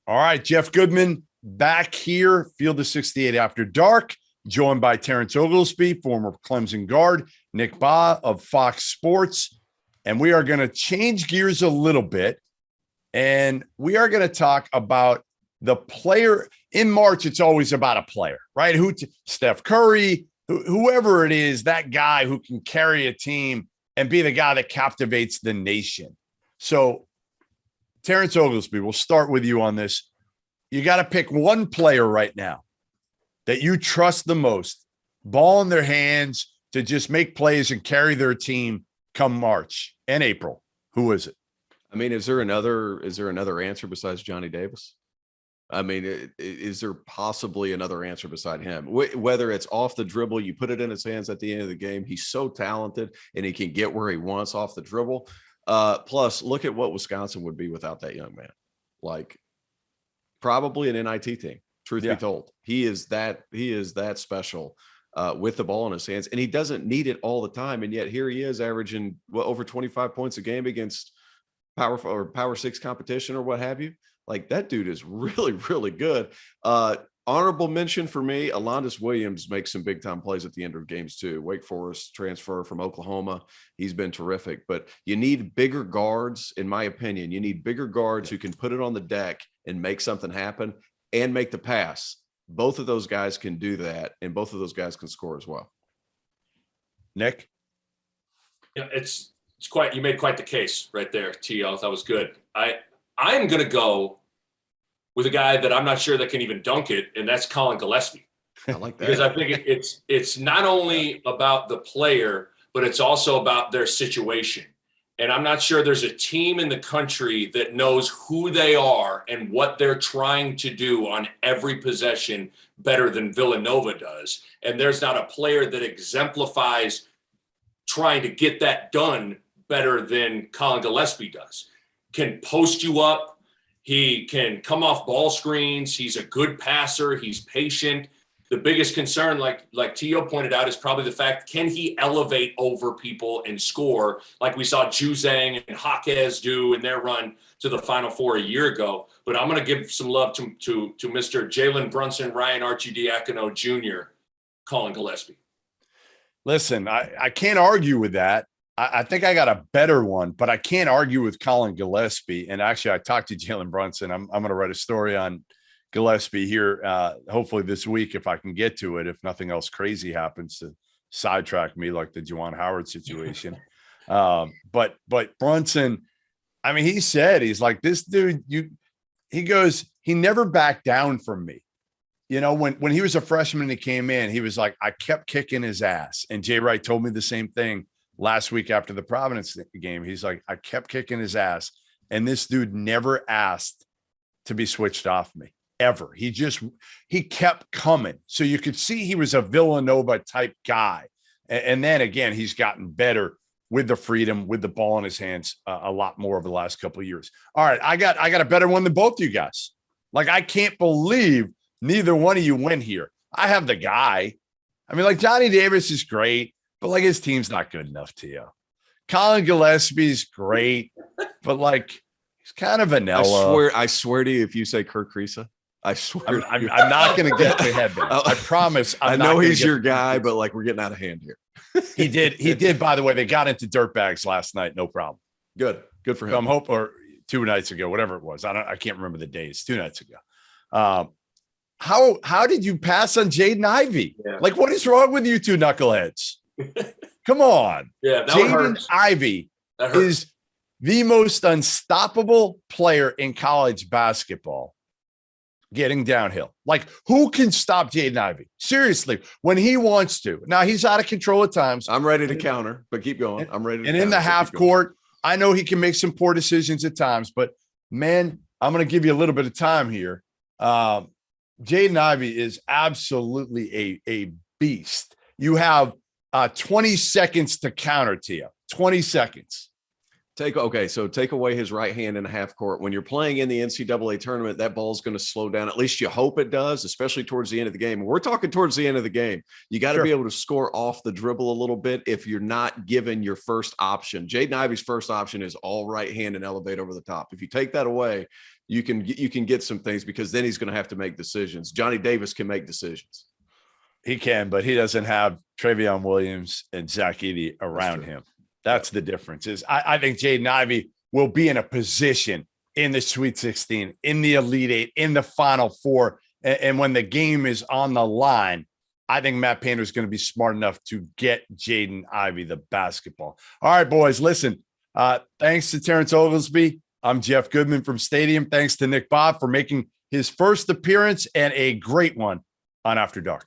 All right, Jeff Goodman back here, Field of 68 After Dark, joined by Terrence Oglesby, former Clemson guard, Nick Bahe of Fox Sports. And we are going to change gears a little bit. And we are going to talk about the player. In March, it's always about a player, right? Steph Curry, whoever it is, that guy who can carry a team and be the guy that captivates the nation. So, Terrence Oglesby, we'll start with you on this. You got to pick one player right now that you trust the most, ball in their hands to just make plays and carry their team come March and April. Who is it? I mean, is there another answer besides Johnny Davis? I mean, is there possibly another answer beside him? Whether it's off the dribble, you put it in his hands at the end of the game. He's so talented and he can get where he wants off the dribble. Plus, look at what Wisconsin would be without that young man. Like, probably an NIT team. Truth be told, he is that special with the ball in his hands, and he doesn't need it all the time. And yet here he is averaging over 25 points a game against Power 6 competition or what have you. Like, that dude is really, really good. Honorable mention for me, Alondas Williams makes some big time plays at the end of games too. Wake Forest transfer from Oklahoma. He's been terrific, but you need bigger guards. In my opinion, you need bigger guards who can put it on the deck and make something happen and make the pass. Both of those guys can do that, and both of those guys can score as well. Nick? Yeah, it's quite, you made quite the case right there, TL. That was good. I'm going to go with a guy that I'm not sure that can even dunk it, and that's Colin Gillespie. I like that. Because I think it's not only about the player, but it's also about their situation. And I'm not sure there's a team in the country that knows who they are and what they're trying to do on every possession better than Villanova does. And there's not a player that exemplifies trying to get that done better than Colin Gillespie does. Can post you up. He can come off ball screens. He's a good passer. He's patient. The biggest concern, like Tio pointed out, is probably the fact, can he elevate over people and score like we saw Juzang and Jaquez do in their run to the Final Four a year ago? But I'm going to give some love to Mr. Jalen Brunson, Ryan Arcidiacono Jr., Colin Gillespie. Listen, I can't argue with that. I think I got a better one, but I can't argue with Colin Gillespie. And actually, I talked to Jalen Brunson. I'm going to write a story on Gillespie here, hopefully this week, if I can get to it, if nothing else crazy happens to sidetrack me like the Juwan Howard situation. But Brunson, I mean, he said, he's like, this dude, he goes, he never backed down from me. You know, when he was a freshman and he came in, he was like, I kept kicking his ass. And Jay Wright told me the same thing last week after the Providence game. He's like, I kept kicking his ass. And this dude never asked to be switched off me ever. He kept coming. So you could see he was a Villanova type guy. And then again, he's gotten better with the freedom, with the ball in his hands a lot more over the last couple of years. All right. I got a better one than both you guys. Like, I can't believe neither one of you went here. I have the guy. I mean, like, Johnny Davis is great, but like, his team's not good enough to you. Colin Gillespie's great, but like, he's kind of vanilla. I swear to you, if you say Kirk Kriisa, I swear I'm not going to get to head there. I promise. I know he's your guy, but like, we're getting out of hand here. He did. By the way, they got into dirtbags last night. No problem. Good for him. I'm hoping, or 2 nights ago, whatever it was. I can't remember the days. 2 nights ago. How did you pass on Jaden Ivey? Yeah. Like, what is wrong with you two knuckleheads? Come on. Yeah, Jaden Ivey is the most unstoppable player in college basketball getting downhill. Like, who can stop Jaden Ivey? Seriously, when he wants to. Now, he's out of control at times. I'm ready to counter, but keep going. I'm ready to counter, in the half court, I know he can make some poor decisions at times, but man, I'm going to give you a little bit of time here. Jaden Ivey is absolutely a beast. You have 20 seconds to counter, Tia. 20 seconds. So take away his right hand in the half court. When you're playing in the NCAA tournament, that ball's going to slow down. At least you hope it does, especially towards the end of the game. We're talking towards the end of the game. You got to be able to score off the dribble a little bit if you're not given your first option. Jaden Ivey's first option is all right hand and elevate over the top. If you take that away, you can get some things, because then he's going to have to make decisions. Johnny Davis can make decisions. He can, but he doesn't have Travion Williams and Zach Edey around him. That's the difference. Is I think Jaden Ivey will be in a position in the Sweet 16, in the Elite Eight, in the Final Four. And when the game is on the line, I think Matt Painter is going to be smart enough to get Jaden Ivey the basketball. All right, boys, listen, thanks to Terrence Oglesby. I'm Jeff Goodman from Stadium. Thanks to Nick Bahe for making his first appearance, and a great one on After Dark.